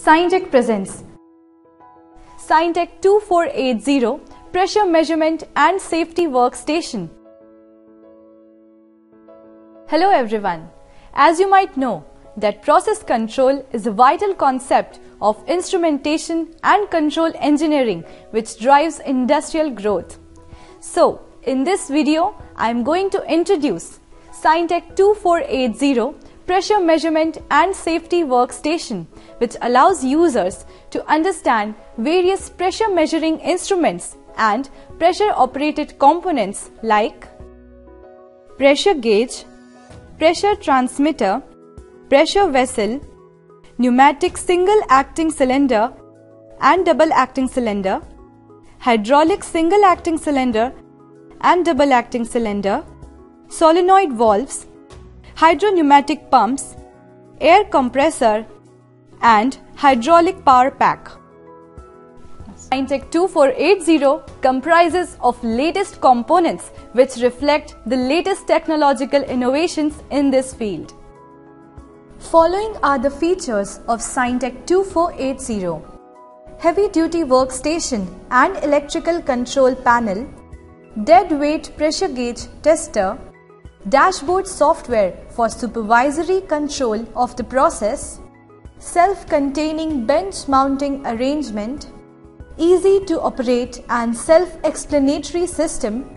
Scientech presents Scientech 2480 Pressure Measurement and Safety Workstation. Hello everyone. As you might know, that process control is a vital concept of instrumentation and control engineering which drives industrial growth. So, in this video, I am going to introduce Scientech 2480 Pressure Measurement and Safety Workstation, which allows users to understand various pressure measuring instruments and pressure operated components like pressure gauge, pressure transmitter, pressure vessel, pneumatic single acting cylinder and double acting cylinder, hydraulic single acting cylinder and double acting cylinder, solenoid valves, hydropneumatic pumps, air compressor and hydraulic power pack. Scientech 2480 comprises of latest components which reflect the latest technological innovations in this field. Following are the features of Scientech 2480: heavy duty workstation and electrical control panel, dead weight pressure gauge tester, dashboard software for supervisory control of the process, self-containing bench mounting arrangement, easy to operate and self-explanatory system,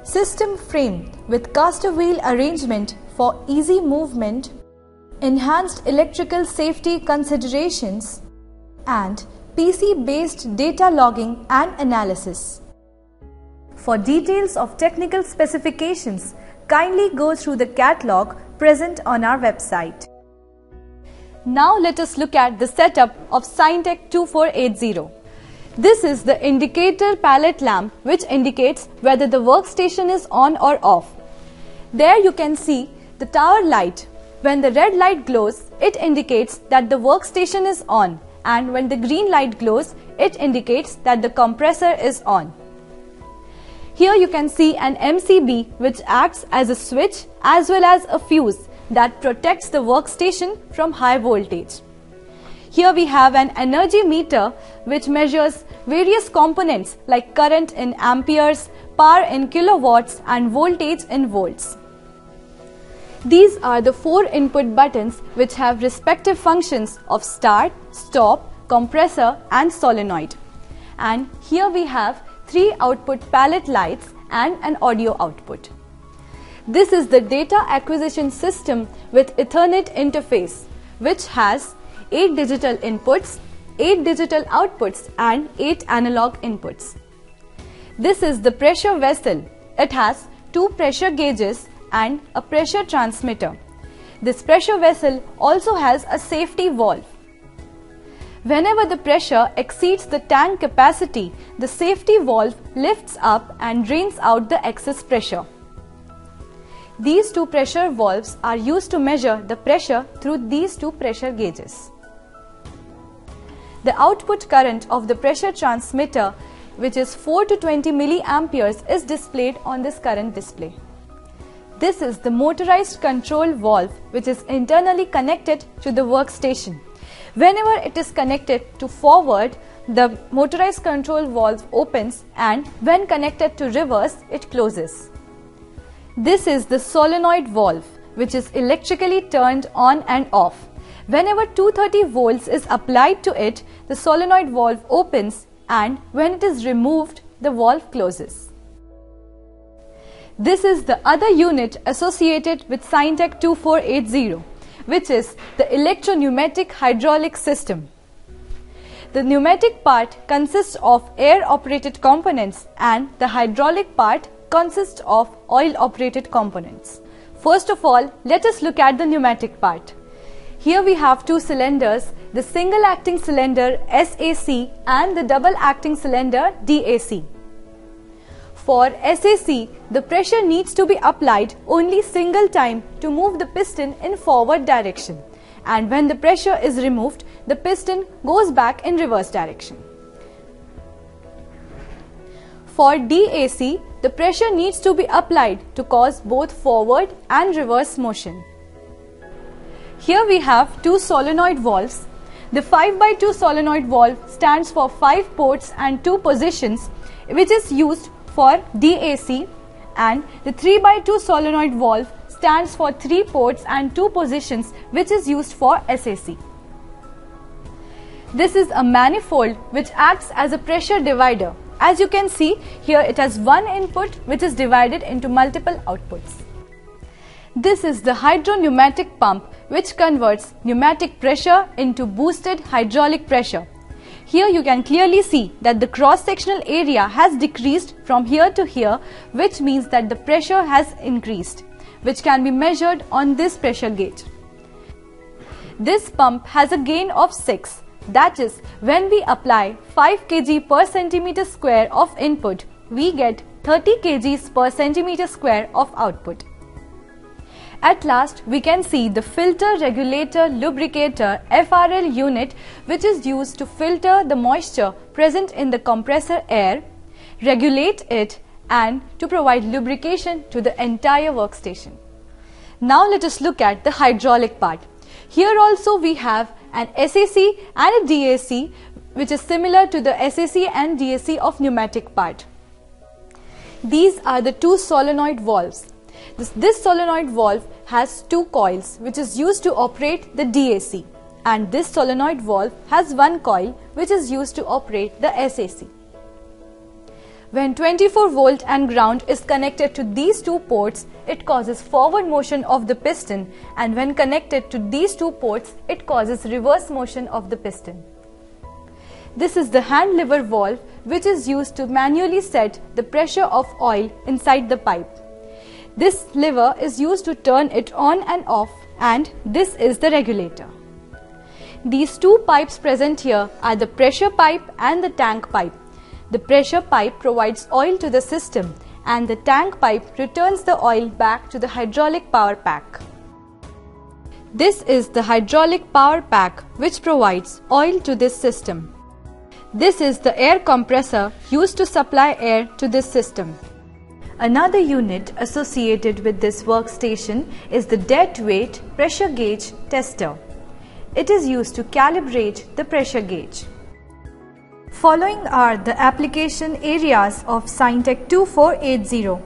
system frame with caster wheel arrangement for easy movement, enhanced electrical safety considerations, and PC-based data logging and analysis. For details of technical specifications, kindly go through the catalog present on our website. Now let us look at the setup of Scientech 2480. This is the indicator palette lamp which indicates whether the workstation is on or off. There you can see the tower light. When the red light glows, it indicates that the workstation is on, and when the green light glows, it indicates that the compressor is on. Here you can see an MCB which acts as a switch as well as a fuse that protects the workstation from high voltage. Here we have an energy meter which measures various components like current in amperes, power in kilowatts and voltage in volts. These are the 4 input buttons which have respective functions of start, stop, compressor and solenoid. And here we have 3 output palette lights and an audio output. This is the data acquisition system with Ethernet interface, which has 8 digital inputs, 8 digital outputs and 8 analog inputs. This is the pressure vessel. It has 2 pressure gauges and a pressure transmitter. This pressure vessel also has a safety valve. Whenever the pressure exceeds the tank capacity, the safety valve lifts up and drains out the excess pressure. These 2 pressure valves are used to measure the pressure through these 2 pressure gauges. The output current of the pressure transmitter, which is 4 to 20 milliamperes, is displayed on this current display. This is the motorized control valve which is internally connected to the workstation. Whenever it is connected to forward, the motorized control valve opens, and when connected to reverse, it closes. This is the solenoid valve which is electrically turned on and off. Whenever 230 volts is applied to it, the solenoid valve opens, and when it is removed, the valve closes. This is the other unit associated with Scientech 2480, which is the electro-pneumatic hydraulic system. The pneumatic part consists of air-operated components and the hydraulic part consists of oil-operated components. First of all, let us look at the pneumatic part. Here we have 2 cylinders, the single-acting cylinder SAC and the double-acting cylinder DAC. For SAC, the pressure needs to be applied only single time to move the piston in forward direction, and when the pressure is removed, the piston goes back in reverse direction. For DAC, the pressure needs to be applied to cause both forward and reverse motion. Here we have 2 solenoid valves. The 5x2 solenoid valve stands for 5 ports and 2 positions, which is used for DAC, and the 3x2 solenoid valve stands for 3 ports and 2 positions, which is used for SAC. This is a manifold which acts as a pressure divider. As you can see, here it has one input which is divided into multiple outputs. This is the hydropneumatic pump which converts pneumatic pressure into boosted hydraulic pressure. Here you can clearly see that the cross-sectional area has decreased from here to here, which means that the pressure has increased, which can be measured on this pressure gauge. This pump has a gain of 6. That is, when we apply 5 kg per centimeter square of input, we get 30 kg per centimeter square of output. At last, we can see the filter regulator lubricator FRL unit, which is used to filter the moisture present in the compressor air, regulate it, and to provide lubrication to the entire workstation. Now let us look at the hydraulic part. Here also we have an SAC and a DAC, which is similar to the SAC and DAC of pneumatic part. These are the 2 solenoid valves. This solenoid valve has 2 coils which is used to operate the DAC, and this solenoid valve has 1 coil which is used to operate the SAC. When 24 volt and ground is connected to these 2 ports, it causes forward motion of the piston, and when connected to these 2 ports, it causes reverse motion of the piston. This is the hand lever valve which is used to manually set the pressure of oil inside the pipe. This lever is used to turn it on and off, and this is the regulator. These 2 pipes present here are the pressure pipe and the tank pipe. The pressure pipe provides oil to the system, and the tank pipe returns the oil back to the hydraulic power pack. This is the hydraulic power pack which provides oil to this system. This is the air compressor used to supply air to this system. Another unit associated with this workstation is the dead weight pressure gauge tester. It is used to calibrate the pressure gauge. Following are the application areas of Scientech 2480: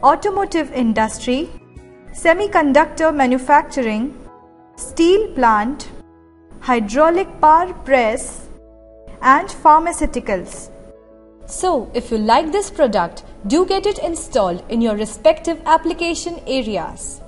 automotive industry, semiconductor manufacturing, steel plant, hydraulic power press, and pharmaceuticals. So, if you like this product, do get it installed in your respective application areas.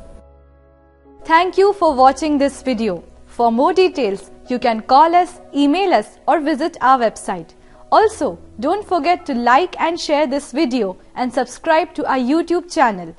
Thank you for watching this video. For more details, you can call us, email us, or visit our website. Also, don't forget to like and share this video and subscribe to our YouTube channel.